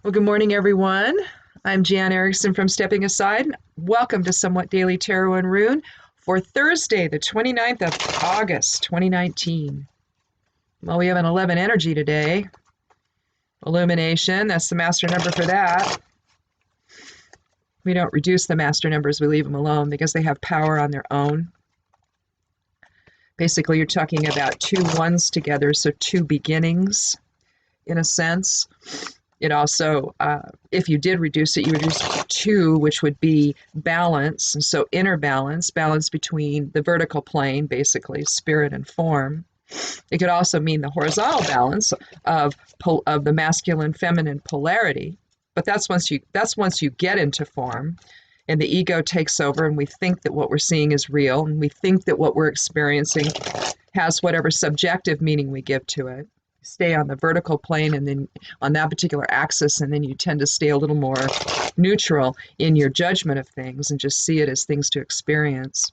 Well, good morning, everyone. I'm Jan Erickson from Stepping Aside. Welcome to Somewhat Daily Tarot and Rune for Thursday, the 29th of August, 2019. Well, we have an 11 energy today. Illumination, that's the master number for that. We don't reduce the master numbers, we leave them alone because they have power on their own. Basically, you're talking about two ones together, so two beginnings, in a sense. It also, if you did reduce it, you reduce it to two, which would be balance. And so inner balance, balance between the vertical plane, basically, spirit and form. It could also mean the horizontal balance of the masculine feminine polarity. But that's once you get into form and the ego takes over and we think that what we're seeing is real and we think that what we're experiencing has whatever subjective meaning we give to it. Stay on the vertical plane and then on that particular axis, and then you tend to stay a little more neutral in your judgment of things and just see it as things to experience.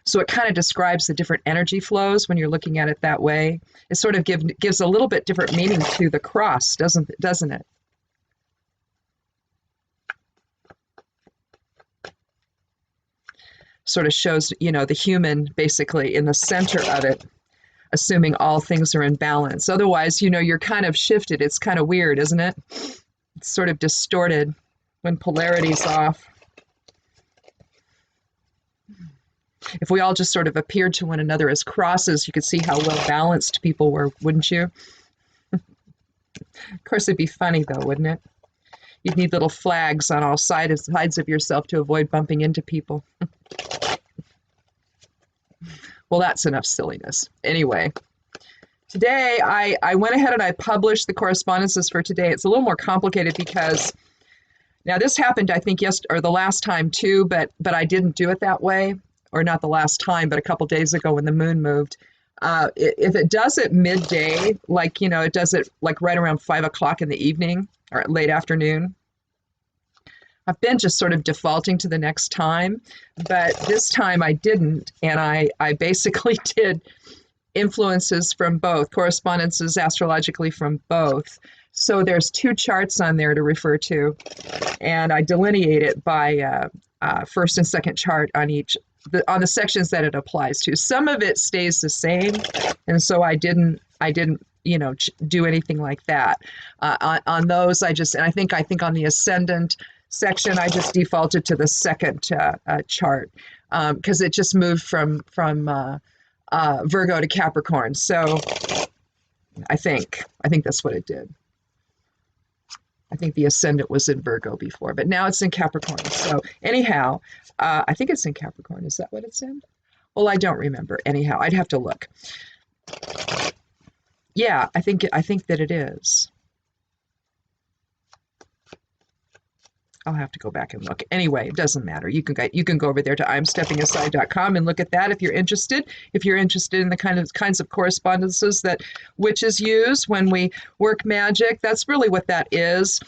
So it kind of describes the different energy flows when you're looking at it that way. It sort of gives a little bit different meaning to the cross, doesn't it? Sort of shows, the human basically in the center of it, assuming all things are in balance. Otherwise, you're kind of shifted. It's kind of weird, isn't it? It's sort of distorted when polarity's off. If we all just sort of appeared to one another as crosses, you could see how well balanced people were, wouldn't you? Of course, it'd be funny though, wouldn't it? You'd need little flags on all sides of yourself to avoid bumping into people. Well, that's enough silliness. Anyway, today I went ahead and I published the correspondences for today. It's a little more complicated because now this happened, I think, or the last time too, but I didn't do it that way, or not the last time, but a couple days ago when the moon moved. If it does it midday, like, it does it like right around 5 o'clock in the evening or late afternoon, I've been just sort of defaulting to the next time, but this time I didn't, and I basically did influences from both, correspondences astrologically from both. So there's two charts on there to refer to, and I delineate it by first and second chart on on the sections that it applies to. Some of it stays the same, and so I didn't do anything like that. On those, and I think on the ascendant section, I just defaulted to the second chart because it just moved from Virgo to Capricorn. So I think that's what it did. I think the ascendant was in Virgo before, but now it's in Capricorn. So anyhow, I think it's in Capricorn. Is that what it's in? Well, I don't remember. Anyhow, I'd have to look. Yeah, I think that it is. I'll have to go back and look. Anyway, it doesn't matter. You can go over there to imsteppingaside.com and look at that if you're interested. If you're interested in the kinds of correspondences that witches use when we work magic, that's really what that is.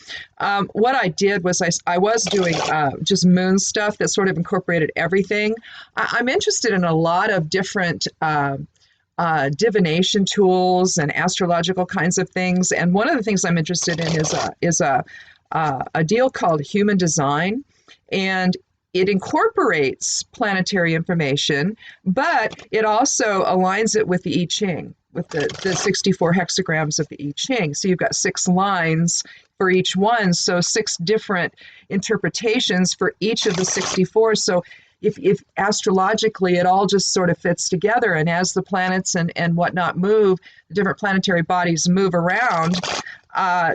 What I did was I was doing just moon stuff that sort of incorporated everything. I'm interested in a lot of different divination tools and astrological kinds of things. And one of the things I'm interested in is a deal called human design, and it incorporates planetary information, but it also aligns it with the I Ching, with the 64 hexagrams of the I Ching. So you've got 6 lines for each one, so 6 different interpretations for each of the 64. So if astrologically it all just sort of fits together, and as the planets and whatnot move, the different planetary bodies move around,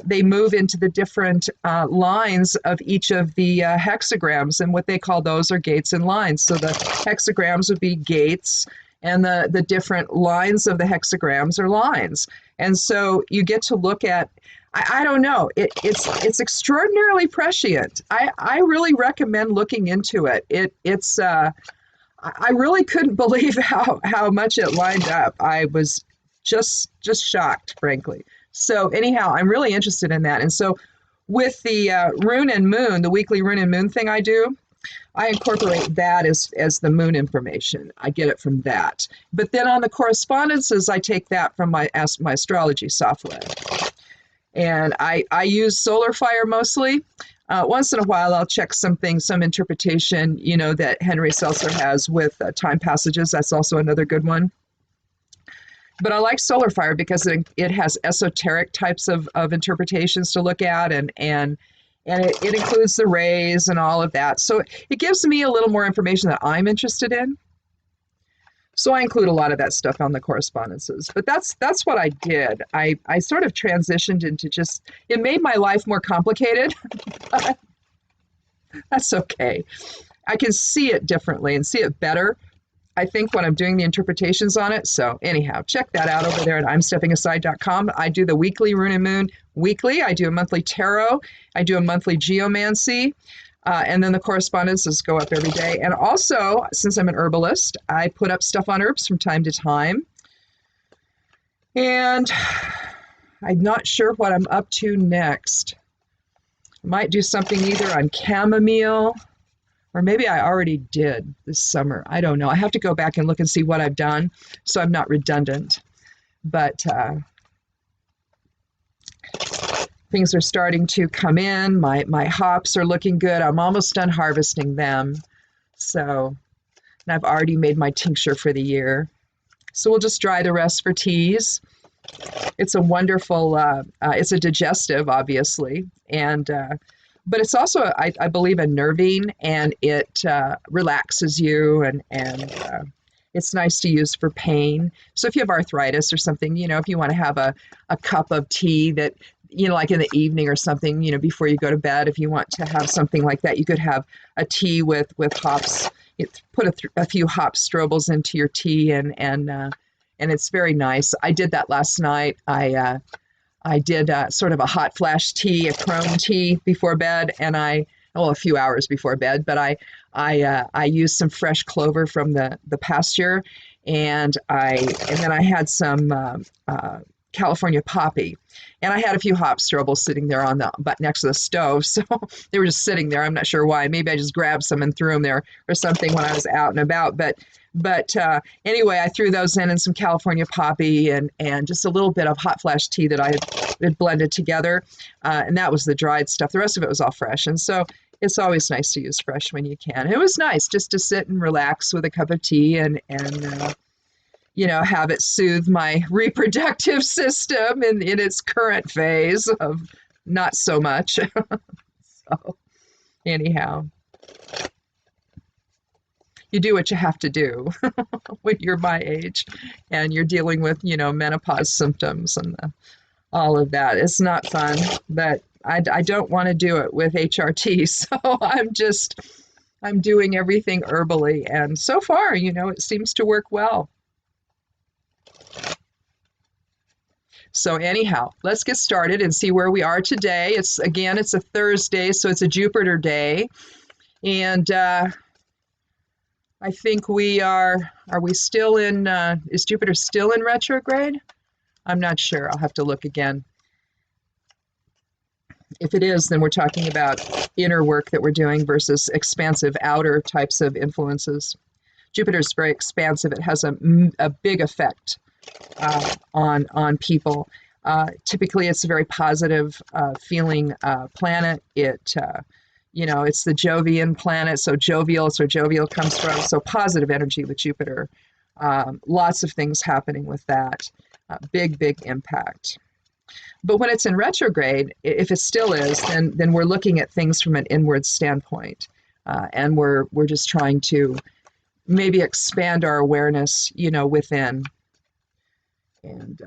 they move into the different lines of each of the hexagrams, and what they call those are gates and lines. So the hexagrams would be gates, and the different lines of the hexagrams are lines. And so you get to look at, I don't know, it's extraordinarily prescient. I really recommend looking into it. I really couldn't believe how much it lined up. I was just shocked, frankly. So anyhow, I'm really interested in that. And so with the Rune and Moon, the weekly Rune and Moon thing I do, I incorporate that as the moon information. I get it from that. But then on the correspondences, I take that from my astrology software. And I use solar fire mostly. Once in a while, I'll check something, some interpretation, that Henry Seltzer has with time passages. That's also another good one. But I like solar fire because it has esoteric types of interpretations to look at, and it includes the rays and all of that. So it gives me a little more information that I'm interested in. So I include a lot of that stuff on the correspondences. But that's what I did. I sort of transitioned into it made my life more complicated, but that's okay. I can see it differently and see it better, I think, when I'm doing the interpretations on it. So anyhow, check that out over there at imsteppingaside.com. I do the weekly Rune and Moon weekly. I do a monthly tarot. I do a monthly geomancy. And then the correspondences go up every day. And also, since I'm an herbalist, I put up stuff on herbs from time to time. And I'm not sure what I'm up to next. I might do something either on chamomile, or maybe I already did this summer. I don't know. I have to go back and look and see what I've done, so I'm not redundant. But things are starting to come in. My hops are looking good. I'm almost done harvesting them. So, and I've already made my tincture for the year. So we'll just dry the rest for teas. It's a wonderful, it's a digestive, obviously. And, but it's also, I believe, unnerving, and it relaxes you, and it's nice to use for pain. So if you have arthritis or something, if you want to have a cup of tea that, like in the evening or something, before you go to bed, if you want to have something like that, you could have a tea with hops. Put a few hop strobles into your tea, and it's very nice. I did that last night. I did sort of a hot flash tea, a crone tea before bed, and a few hours before bed. But I used some fresh clover from the pasture, and then I had some California poppy, and I had a few hop strobles sitting there but next to the stove. So they were just sitting there. I'm not sure why. Maybe I just grabbed some and threw them there or something when I was out and about. But anyway, I threw those in and some California poppy and just a little bit of hot flash tea that I had blended together. And that was the dried stuff. The rest of it was all fresh. And so it's always nice to use fresh when you can. It was nice just to sit and relax with a cup of tea and have it soothe my reproductive system in its current phase of not so much. So anyhow, you do what you have to do when you're my age and you're dealing with, menopause symptoms and all of that. It's not fun, but I don't want to do it with HRT. So I'm doing everything herbally. And so far, it seems to work well. So anyhow, let's get started and see where we are today. It's a Thursday, so it's a Jupiter day. And I think we are we still in, is Jupiter still in retrograde? I'm not sure. I'll have to look again. If it is, then we're talking about inner work that we're doing versus expansive outer types of influences. Jupiter's very expansive. It has a big effect on people. Typically, it's a very positive feeling planet. It's the Jovian planet, so jovial, it's where jovial comes from. So positive energy with Jupiter. Lots of things happening with that. Big impact. But when it's in retrograde, if it still is, then we're looking at things from an inward standpoint, and we're just trying to maybe expand our awareness, within. And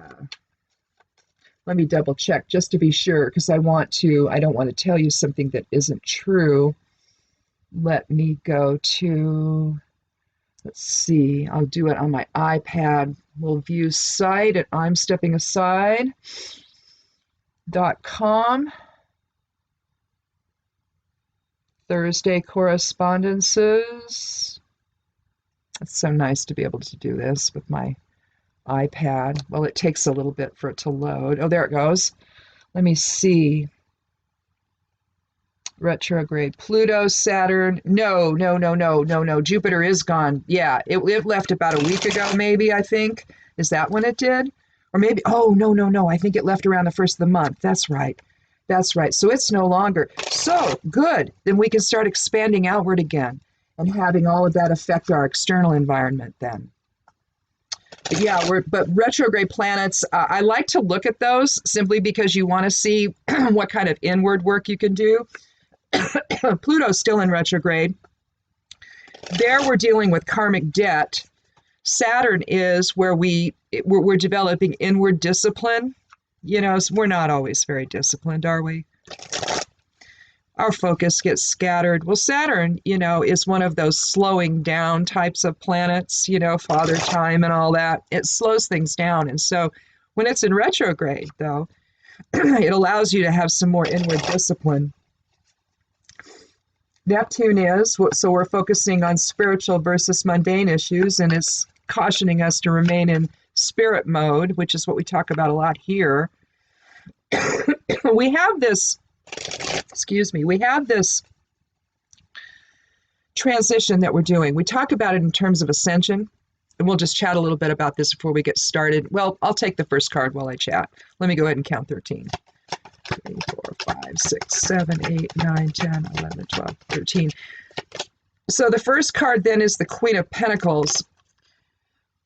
let me double check just to be sure, because I don't want to tell you something that isn't true. Let me go to, let's see, I'll do it on my iPad. We'll view site at imsteppingaside.com. Thursday correspondences. It's so nice to be able to do this with my iPad. Well, it takes a little bit for it to load. Oh, there it goes. Let me see. Retrograde. Pluto, Saturn. No. Jupiter is gone. Yeah, it left about a week ago, maybe, I think. Is that when it did? Or maybe, oh, no, no, no, I think it left around the first of the month. That's right. That's right. So it's no longer. So good. Then we can start expanding outward again and having all of that affect our external environment then. But yeah, but retrograde planets, I like to look at those simply because you want to see what kind of inward work you can do. Pluto's still in retrograde. There we're dealing with karmic debt. Saturn is where we're developing inward discipline. You know, we're not always very disciplined, are we? Our focus gets scattered. Well, Saturn, you know, is one of those slowing down types of planets, you know, father time and all that. It slows things down. And so when it's in retrograde, though, it allows you to have some more inward discipline. Neptune is, so we're focusing on spiritual versus mundane issues, and it's cautioning us to remain in spirit mode, which is what we talk about a lot here. We have this transition that we're doing. We talk about it in terms of ascension, and we'll just chat a little bit about this before we get started. Well, I'll take the first card while I chat. Let me go ahead and count 13. 3, 4, 5, 6, 7, 8, 9, 10, 11, 12, 13. So the first card then is the Queen of Pentacles.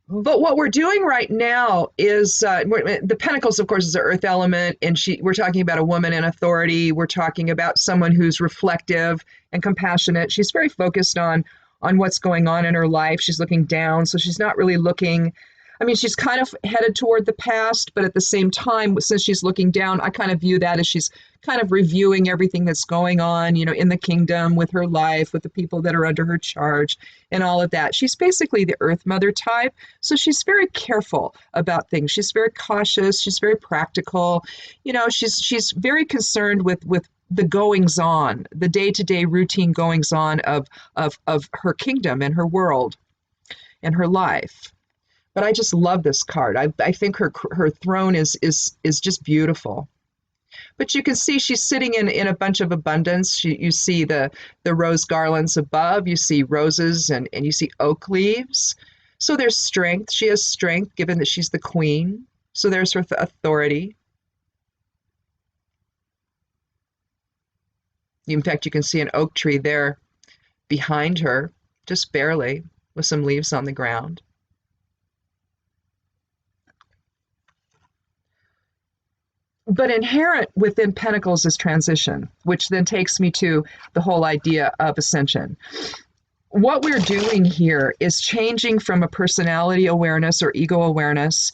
But what we're doing right now is, the Pentacles, of course, is the earth element, and we're talking about a woman in authority. We're talking about someone who's reflective and compassionate. She's very focused on what's going on in her life. She's looking down, so she's not really looking. I mean, she's kind of headed toward the past, but at the same time, since she's looking down, I kind of view that as she's kind of reviewing everything that's going on, you know, in the kingdom, with her life, with the people that are under her charge, and all of that. She's basically the Earth Mother type, so she's very careful about things. She's very cautious. She's very practical. You know, she's very concerned with the goings on, the day-to-day routine goings on of her kingdom and her world and her life. But I just love this card. I think her throne is just beautiful. But you can see she's sitting in a bunch of abundance. You see the rose garlands above. You see roses and you see oak leaves. So there's strength. She has strength given that she's the queen. So there's her authority. In fact, you can see an oak tree there behind her, just barely, with some leaves on the ground. But inherent within Pentacles is transition, which then takes me to the whole idea of ascension. What we're doing here is changing from a personality awareness or ego awareness.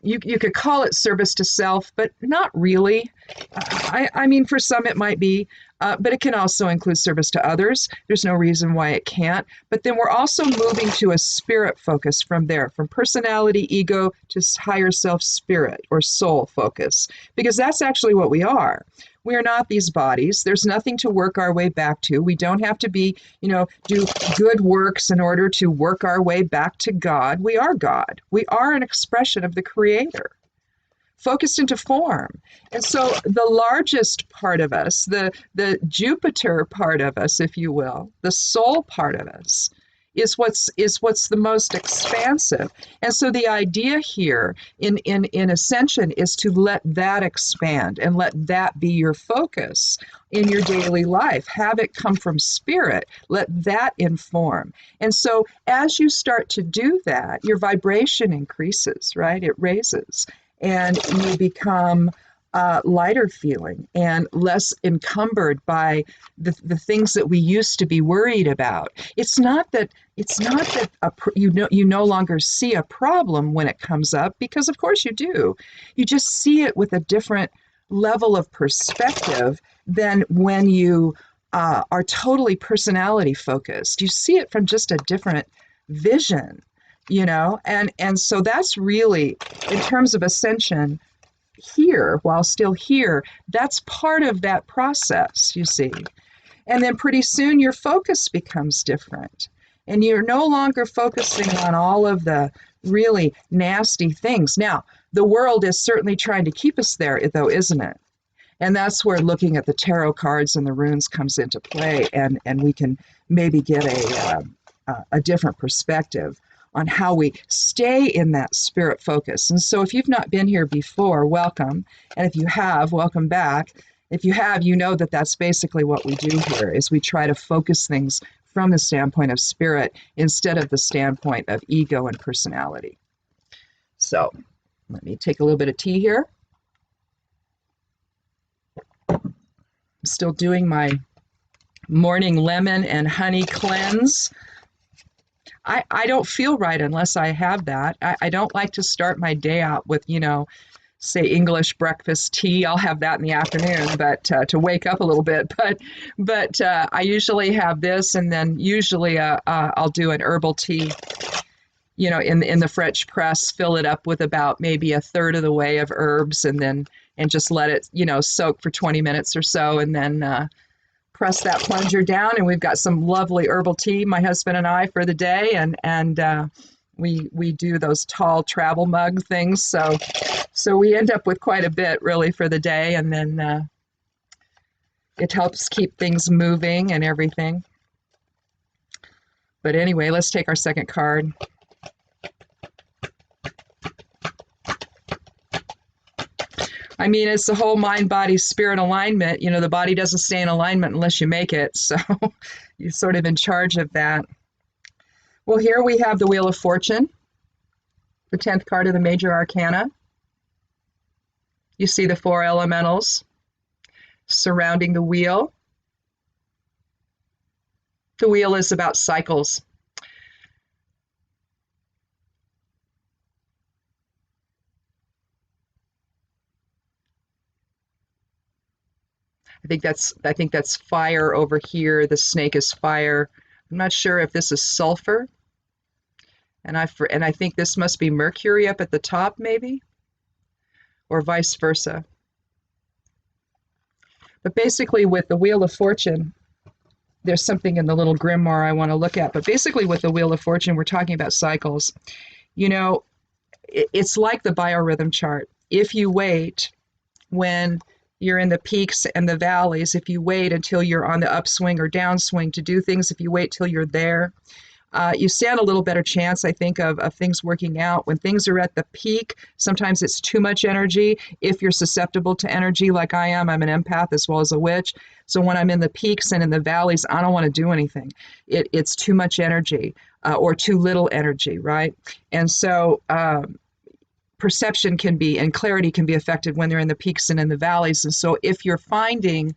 You could call it service to self, but not really. I mean, for some it might be, but it can also include service to others. There's no reason why it can't. But then we're also moving to a spirit focus from there, from personality, ego, to higher self spirit or soul focus, because that's actually what we are. We are not these bodies. There's nothing to work our way back to. We don't have to be, do good works in order to work our way back to God. We are God. We are an expression of the Creator, focused into form. And so the largest part of us, the Jupiter part of us, if you will, the soul part of us, is what's the most expansive. And so the idea here in ascension is to let that expand and let that be your focus in your daily life. Have it come from spirit. Let that inform. And so as you start to do that, your vibration increases, right? It raises. And you become lighter feeling and less encumbered by the things that we used to be worried about. It's not that you no longer see a problem when it comes up, because of course you do. You just see it with a different level of perspective than when you are totally personality focused. You see it from just a different vision, and so that's really, in terms of ascension, here, while still here, that's part of that process, you see. And then pretty soon your focus becomes different. And you're no longer focusing on all of the really nasty things. Now, the world is certainly trying to keep us there, though, isn't it? And that's where looking at the tarot cards and the runes comes into play, and we can maybe get a different perspective on how we stay in that spirit focus. And so if you've not been here before, welcome. And if you have, welcome back. If you have, you know that that's basically what we do here, is we try to focus things from the standpoint of spirit instead of the standpoint of ego and personality. So let me take a little bit of tea here. I'm still doing my morning lemon and honey cleanse. I don't feel right unless I have that. I don't like to start my day out with, say English breakfast tea. I'll have that in the afternoon, but to wake up a little bit. But I usually have this, and then usually I'll do an herbal tea, in the French press, fill it up with about maybe a third of the way of herbs, and just let it, soak for 20 minutes or so, and then press that plunger down, and we've got some lovely herbal tea, my husband and I, for the day, and we do those tall travel mug things, so we end up with quite a bit really for the day, and then it helps keep things moving and everything. But anyway, let's take our second card. I mean, it's the whole mind, body, spirit alignment. The body doesn't stay in alignment unless you make it. So you're sort of in charge of that. Well, here we have the Wheel of Fortune, the 10th card of the Major Arcana. You see the 4 elementals surrounding the wheel. The wheel is about cycles. I think that's fire over here. The snake is fire. I'm not sure if this is sulfur. And I think this must be Mercury up at the top, maybe, or vice versa. But basically with the Wheel of Fortune, there's something in the little grimoire I want to look at. But basically with the Wheel of Fortune, we're talking about cycles. It's like the biorhythm chart. If you wait when you're in the peaks and the valleys, if you wait until you're on the upswing or downswing to do things, if you wait till you're there, you stand a little better chance, I think, of things working out. When things are at the peak, sometimes it's too much energy. If you're susceptible to energy like I am, I'm an empath as well as a witch. So when I'm in the peaks and in the valleys, I don't want to do anything. It's too much energy or too little energy, right? And so perception can be, and clarity can be affected when they're in the peaks and in the valleys. And so if you're finding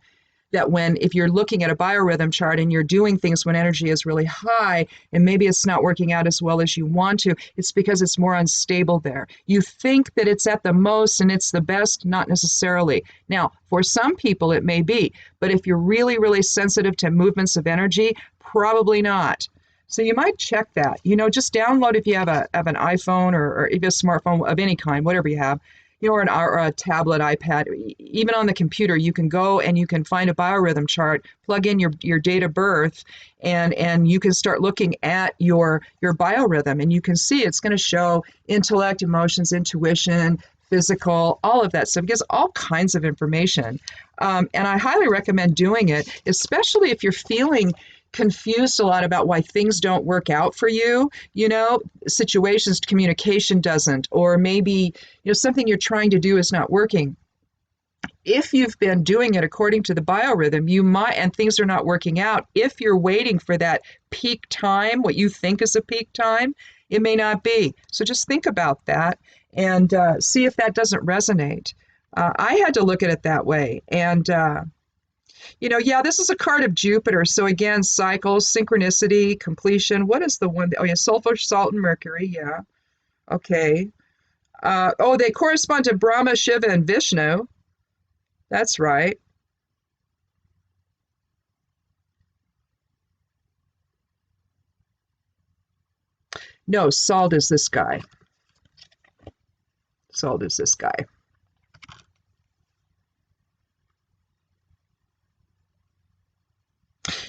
that if you're looking at a biorhythm chart and you're doing things when energy is really high and maybe it's not working out as well as you want to, it's because it's more unstable there. You think that it's at the most and it's the best, not necessarily. Now, for some people it may be, but if you're really, really sensitive to movements of energy, probably not. So you might check that. Just download, if you have an iPhone or even a smartphone of any kind, whatever you have, or a tablet, iPad, even on the computer, you can go and you can find a biorhythm chart, plug in your date of birth, and you can start looking at your biorhythm, and you can see it's going to show intellect, emotions, intuition, physical, all of that stuff. It gives all kinds of information. And I highly recommend doing it, especially if you're feeling confused a lot about why things don't work out for you, situations, communication doesn't, or maybe, something you're trying to do is not working. If you've been doing it according to the biorhythm, you might, and things are not working out, if you're waiting for that peak time, what you think is a peak time, it may not be. So just think about that and see if that doesn't resonate. I had to look at it that way. And, this is a card of Jupiter. So again, cycles, synchronicity, completion. What is the one? Oh, yeah, sulfur, salt, and Mercury. Yeah. Okay. They correspond to Brahma, Shiva, and Vishnu. That's right. No, salt is this guy. Salt is this guy.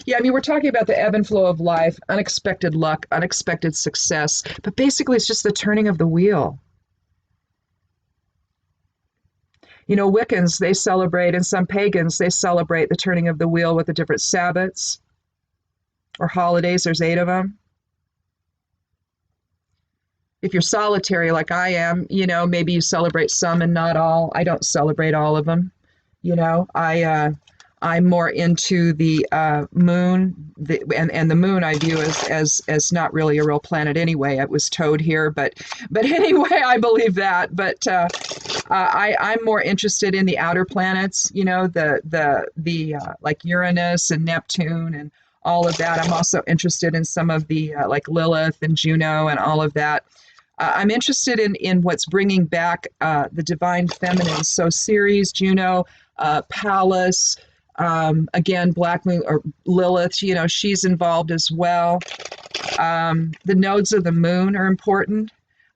Yeah, I mean, we're talking about the ebb and flow of life, unexpected luck, unexpected success, but basically it's just the turning of the wheel. Wiccans, they celebrate, and some pagans, they celebrate the turning of the wheel with the different Sabbats or holidays. There's 8 of them. If you're solitary like I am, maybe you celebrate some and not all. I don't celebrate all of them. I'm more into the moon, and the moon I view as not really a real planet anyway. It was towed here, but anyway, I believe that. But I'm more interested in the outer planets. The like Uranus and Neptune and all of that. I'm also interested in some of the like Lilith and Juno and all of that. I'm interested in what's bringing back the divine feminine. So Ceres, Juno, Pallas, again, Black Moon or Lilith, she's involved as well. The nodes of the moon are important,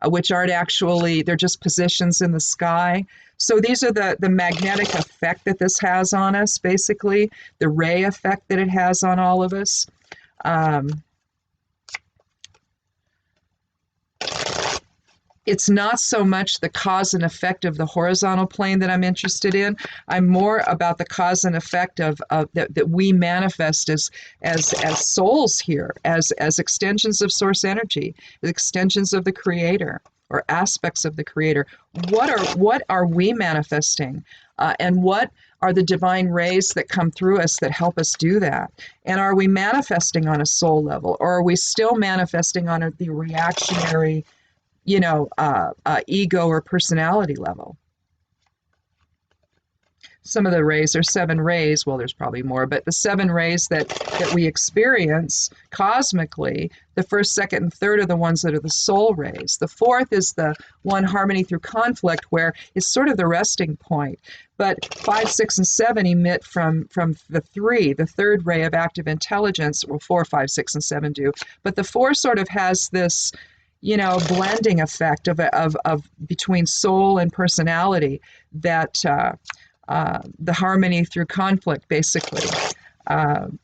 which aren't actually, they're just positions in the sky. So these are the magnetic effect that this has on us, basically, the ray effect that it has on all of us. It's not so much the cause and effect of the horizontal plane that I'm interested in. I'm more about the cause and effect of that we manifest as souls here, as extensions of source energy, as extensions of the creator or aspects of the creator. What are we manifesting? And what are the divine rays that come through us that help us do that? And are we manifesting on a soul level, or are we still manifesting on the reactionary ego or personality level? Some of the rays are 7 rays. Well, there's probably more, but the 7 rays that we experience cosmically, the first, second, and third are the ones that are the soul rays. The fourth is the one, harmony through conflict, where it's sort of the resting point. But 5, 6, and 7 emit from the 3, the third ray of active intelligence. Well, 4, 5, 6, and 7 do. But the 4 sort of has this blending effect of between soul and personality, that the harmony through conflict, basically.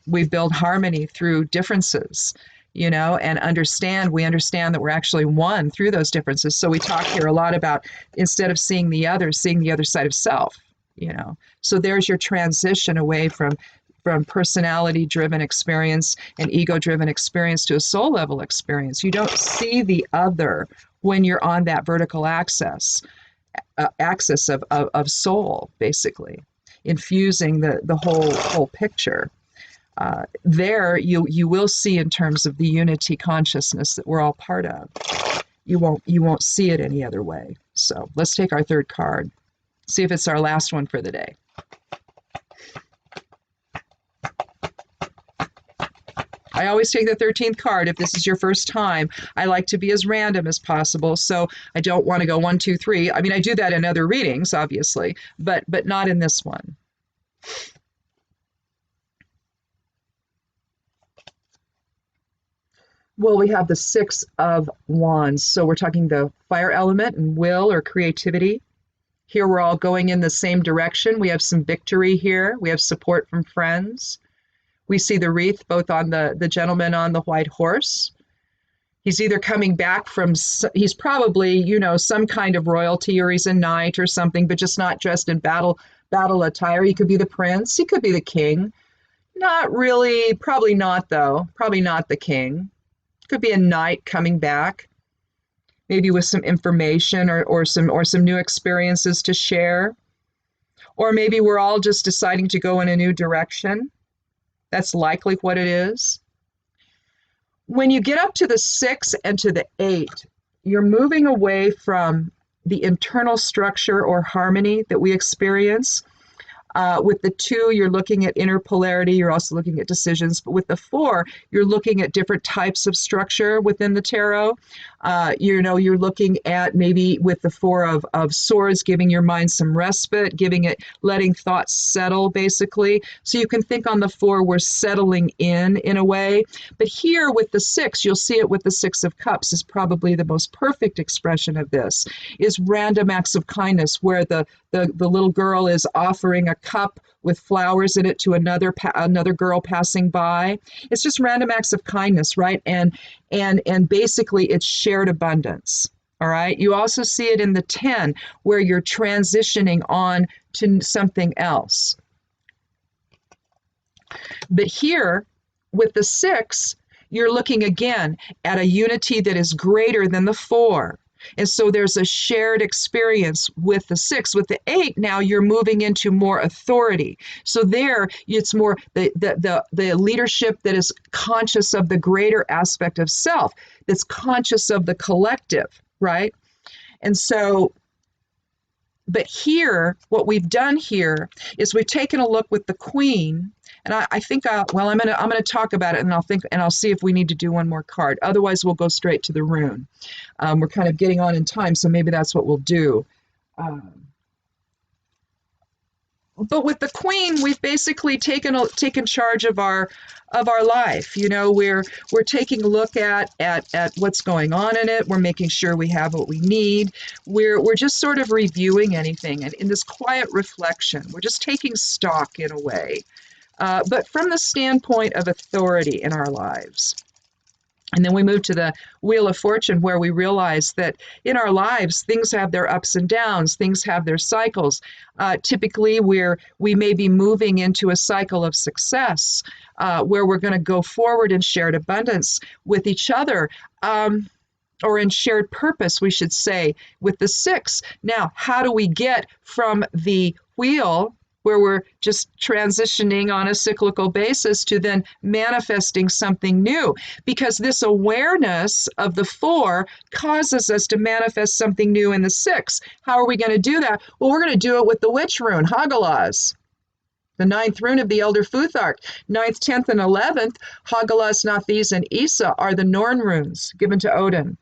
We build harmony through differences, and we understand that we're actually one through those differences. So we talk here a lot about, instead of seeing the other side of self, So there's your transition away from personality-driven experience and ego-driven experience to a soul-level experience. You don't see the other when you're on that vertical axis of soul, basically, infusing the whole picture. There, you will see in terms of the unity consciousness that we're all part of. You won't see it any other way. So let's take our third card. See if it's our last one for the day. I always take the 13th card if this is your first time. I like to be as random as possible, so I don't want to go 1, 2, 3. I mean, I do that in other readings, obviously, but not in this one. Well, we have the 6 of Wands, so we're talking the fire element and will or creativity. Here we're all going in the same direction. We have some victory here. We have support from friends. We see the wreath both on the gentleman on the white horse. He's either coming back he's probably, some kind of royalty, or he's a knight or something, but just not dressed in battle attire. He could be the prince. He could be the king. Not really, probably not though. Probably not the king. Could be a knight coming back, maybe with some information or some new experiences to share. Or maybe we're all just deciding to go in a new direction. That's likely what it is. When you get up to the 6 and to the 8, you're moving away from the internal structure or harmony that we experience. With the 2, you're looking at inner polarity. You're also looking at decisions. But with the 4, you're looking at different types of structure within the tarot. You're looking at, maybe with the 4 of swords, giving your mind some respite, letting thoughts settle, basically. So you can think on the 4, we're settling in a way. But here with the 6, you'll see it with the 6 of Cups is probably the most perfect expression of this, is random acts of kindness, where the little girl is offering a cup with flowers in it to another girl passing by. It's just random acts of kindness, right? And basically it's shared abundance. All right. You also see it in the 10, where you're transitioning on to something else. But here with the 6, you're looking again at a unity that is greater than the 4. And so there's a shared experience with the 6. With the 8, now you're moving into more authority. So there, it's more the leadership that is conscious of the greater aspect of self, that's conscious of the collective, right? And so, but here, what we've done here is we've taken a look with the Queen, and I think I'm gonna talk about it, and I'll see if we need to do one more card. Otherwise, we'll go straight to the rune. We're kind of getting on in time, so maybe that's what we'll do. But with the Queen, we've basically taken charge of our life. You know, we're taking a look at what's going on in it. We're making sure we have what we need. We're just sort of reviewing anything, and in this quiet reflection, we're just taking stock in a way, but from the standpoint of authority in our lives. And then we move to the Wheel of Fortune, where we realize that in our lives, things have their ups and downs, things have their cycles. Typically, we may be moving into a cycle of success, where we're going to go forward in shared abundance with each other, or in shared purpose, we should say, with the 6. Now, how do we get from the wheel, where we're just transitioning on a cyclical basis, to then manifesting something new? Because this awareness of the 4 causes us to manifest something new in the 6. How are we going to do that? Well, we're going to do it with the witch rune, Hagalaz, the 9th rune of the Elder Futhark. 9th, 10th, and 11th, Hagalaz, Nathis, and Isa are the Norn runes given to Odin.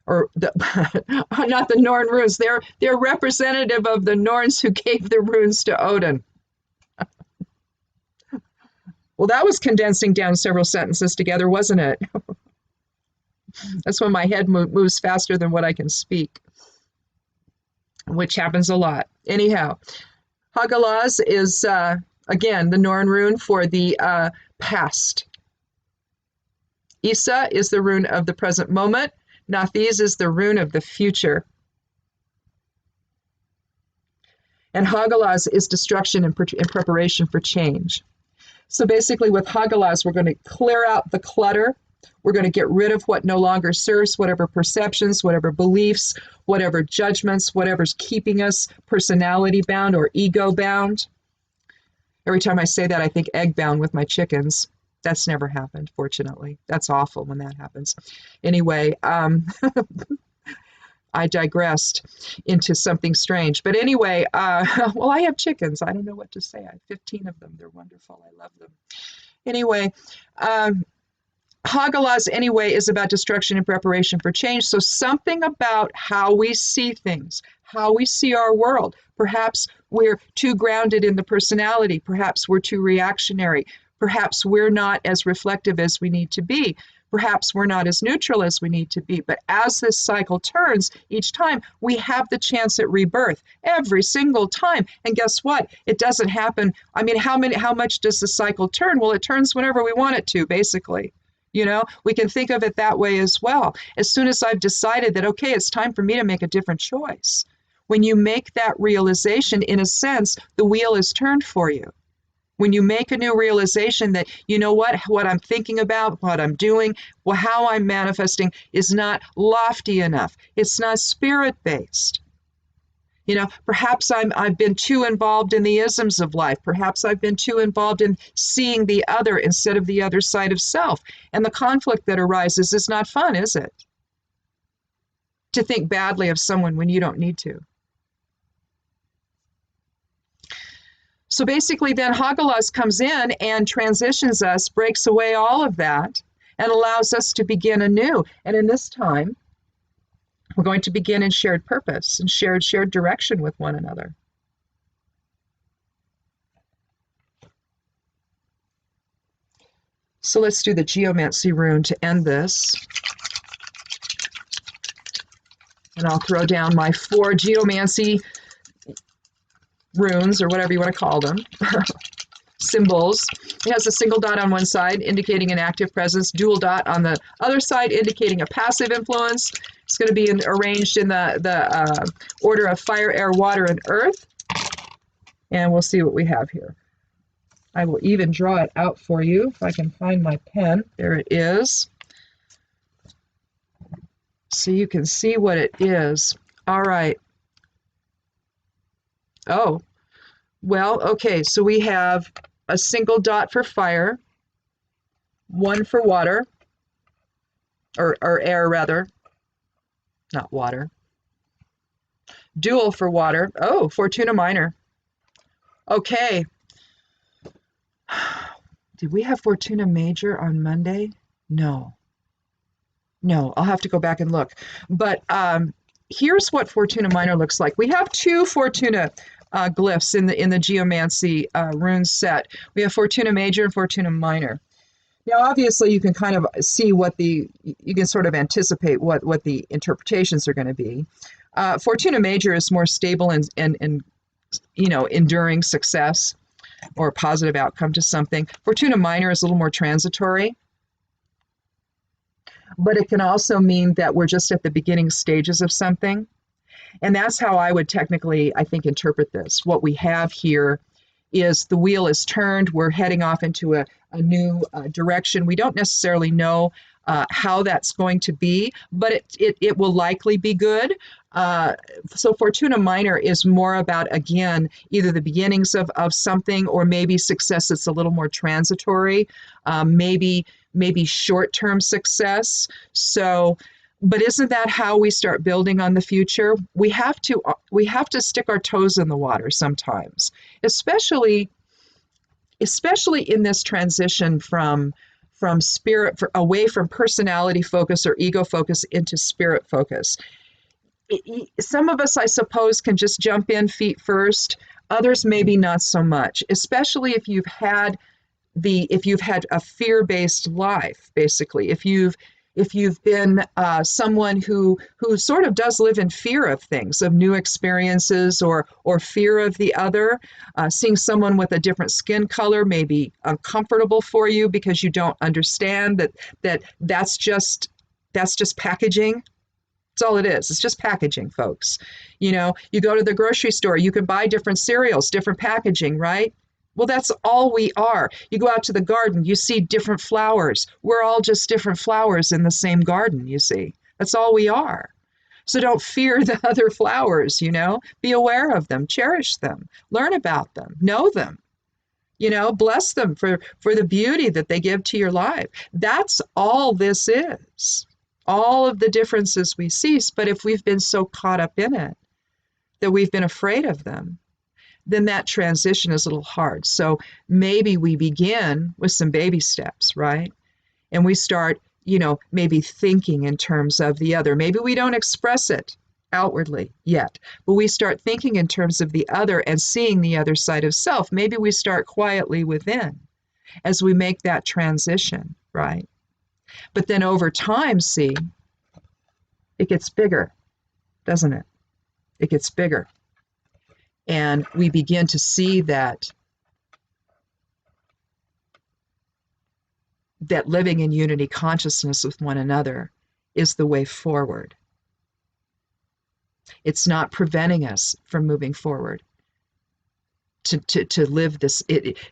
Or not the Norn runes, they're representative of the Norns who gave the runes to Odin. Well, that was condensing down several sentences together, wasn't it? That's when my head moves faster than what I can speak, which happens a lot. Anyhow, Hagalaz is, again, the Norn rune for the past. Isa is the rune of the present moment. Nathis is the rune of the future. And Hagalaz is destruction and preparation for change. So basically with Hagalaz, we're going to clear out the clutter. We're going to get rid of what no longer serves, whatever perceptions, whatever beliefs, whatever judgments, whatever's keeping us personality bound or ego bound. Every time I say that, I think egg bound with my chickens. That's never happened, fortunately. That's awful when that happens. Anyway, I digressed into something strange. But anyway, well, I have chickens. I don't know what to say. I have 15 of them. They're wonderful. I love them. Anyway, Hagalaz, anyway, is about destruction and preparation for change. So something about how we see things, how we see our world. Perhaps we're too grounded in the personality. Perhaps we're too reactionary. Perhaps we're not as reflective as we need to be. Perhaps we're not as neutral as we need to be. But as this cycle turns, each time we have the chance at rebirth every single time. And guess what? It doesn't happen. I mean, how much does the cycle turn? Well, it turns whenever we want it to, basically. You know, we can think of it that way as well. As soon as I've decided that, okay, it's time for me to make a different choice. When you make that realization, in a sense, the wheel is turned for you. When you make a new realization that, you know what I'm thinking about, what I'm doing, well, how I'm manifesting is not lofty enough. It's not spirit-based. You know, perhaps I've been too involved in the isms of life. Perhaps I've been too involved in seeing the other instead of the other side of self. And the conflict that arises is not fun, is it? To think badly of someone when you don't need to. So basically then Hagalaz comes in and transitions us, breaks away all of that, and allows us to begin anew. And in this time, we're going to begin in shared purpose and shared direction with one another. So let's do the geomancy rune to end this. And I'll throw down my 4 geomancy runes, or whatever you want to call them, symbols. It has a single dot on one side indicating an active presence, dual dot on the other side indicating a passive influence. It's going to be arranged in the order of fire, air, water, and earth. And we'll see what we have here. I will even draw it out for you if I can find my pen. There it is. So you can see what it is. All right. Oh, well, okay, so we have a single dot for fire, one for water, or air rather, not water. Dual for water. Oh, Fortuna Minor. Okay. Did we have Fortuna Major on Monday? No. No, I'll have to go back and look. But here's what Fortuna Minor looks like. We have two Fortuna glyphs in the geomancy rune set. We have Fortuna Major and Fortuna Minor. Now, obviously, you can kind of see you can sort of anticipate what the interpretations are going to be. Fortuna Major is more stable and enduring success or positive outcome to something. Fortuna Minor is a little more transitory, but it can also mean that we're just at the beginning stages of something. And that's how I would technically, I think, interpret this. What we have here is the wheel is turned. We're heading off into a new direction. We don't necessarily know how that's going to be, but it will likely be good. So Fortuna Minor is more about, again, either the beginnings of something or maybe success that's a little more transitory, maybe short-term success. So, but isn't that how we start building on the future? We have to stick our toes in the water sometimes, especially in this transition from spirit away from personality focus or ego focus into spirit focus. Some of us, I suppose, can just jump in feet first. Others maybe not so much, especially if you've had a fear-based life, basically. If you've been someone who sort of does live in fear of things, of new experiences, or fear of the other, seeing someone with a different skin color may be uncomfortable for you because you don't understand that's just packaging. That's all it is. It's just packaging, folks. You go to the grocery store, you can buy different cereals, different packaging, right? Well, that's all we are. You go out to the garden, you see different flowers. We're all just different flowers in the same garden, you see. That's all we are. So don't fear the other flowers, Be aware of them, cherish them, learn about them, know them, bless them for the beauty that they give to your life. That's all this is. All of the differences we see, but if we've been so caught up in it that we've been afraid of them, then that transition is a little hard. So maybe we begin with some baby steps, right? And we start, maybe thinking in terms of the other. Maybe we don't express it outwardly yet, but we start thinking in terms of the other and seeing the other side of self. Maybe we start quietly within as we make that transition, right? But then over time, see, it gets bigger, doesn't it? It gets bigger. And we begin to see that living in unity consciousness with one another is the way forward. It's not preventing us from moving forward to live this,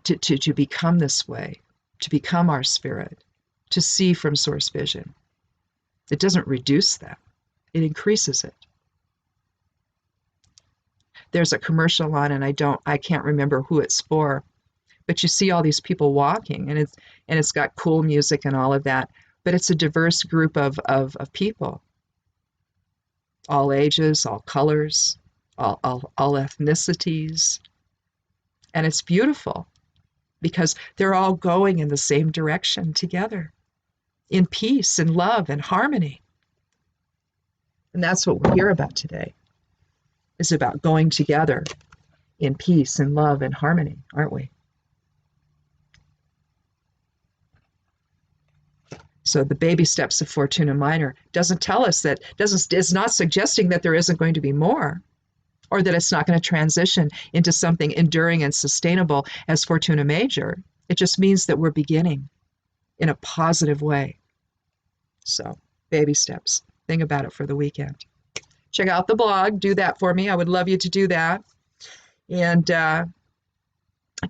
to become this way, to become our spirit, to see from source vision. It doesn't reduce that. It increases it. There's a commercial on, and I can't remember who it's for, but you see all these people walking, and it's got cool music and all of that, but it's a diverse group of people, all ages, all colors, all ethnicities, and it's beautiful because they're all going in the same direction together, in peace and love and harmony. And that's what we're here about today. Is about going together in peace and love and harmony, aren't we? So the baby steps of Fortuna Minor doesn't tell us that, it's not suggesting that there isn't going to be more, or that it's not going to transition into something enduring and sustainable as Fortuna Major. It just means that we're beginning in a positive way. So baby steps. Think about it for the weekend. Check out the blog. Do that for me. I would love you to do that. And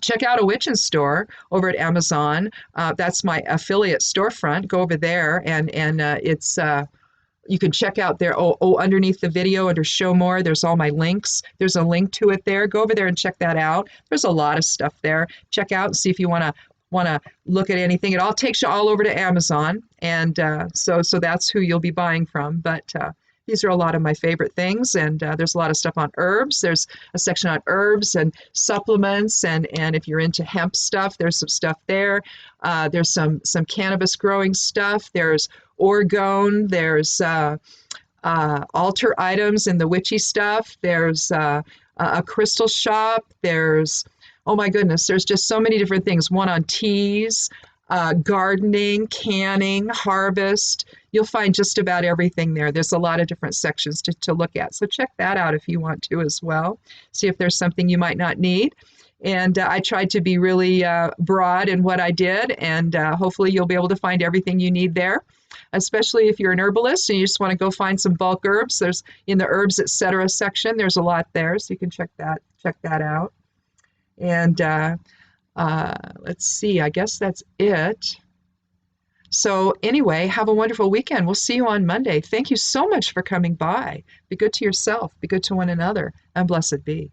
check out a witching store over at Amazon. That's my affiliate storefront. Go over there, and it's you can check out there. Underneath the video under show more, there's all my links. There's a link to it there. Go over there and check that out. There's a lot of stuff there. Check out and see if you want to look at anything. It all takes you all over to Amazon, and so that's who you'll be buying from. But these are a lot of my favorite things, and there's a lot of stuff on herbs. There's a section on herbs and supplements, and if you're into hemp stuff, there's some stuff there. There's some cannabis growing stuff. There's orgone. There's altar items and the witchy stuff. There's a crystal shop. There's, oh my goodness, there's just so many different things. One on teas, gardening, canning, harvest. You'll find just about everything there. There's a lot of different sections to look at. So check that out if you want to as well. See if there's something you might not need. And I tried to be really broad in what I did, and hopefully you'll be able to find everything you need there, especially if you're an herbalist and you just want to go find some bulk herbs. There's in the herbs, etc. section, there's a lot there, so you can check that out. And let's see, I guess that's it. So anyway, have a wonderful weekend. We'll see you on Monday. Thank you so much for coming by. Be good to yourself. Be good to one another. And blessed be.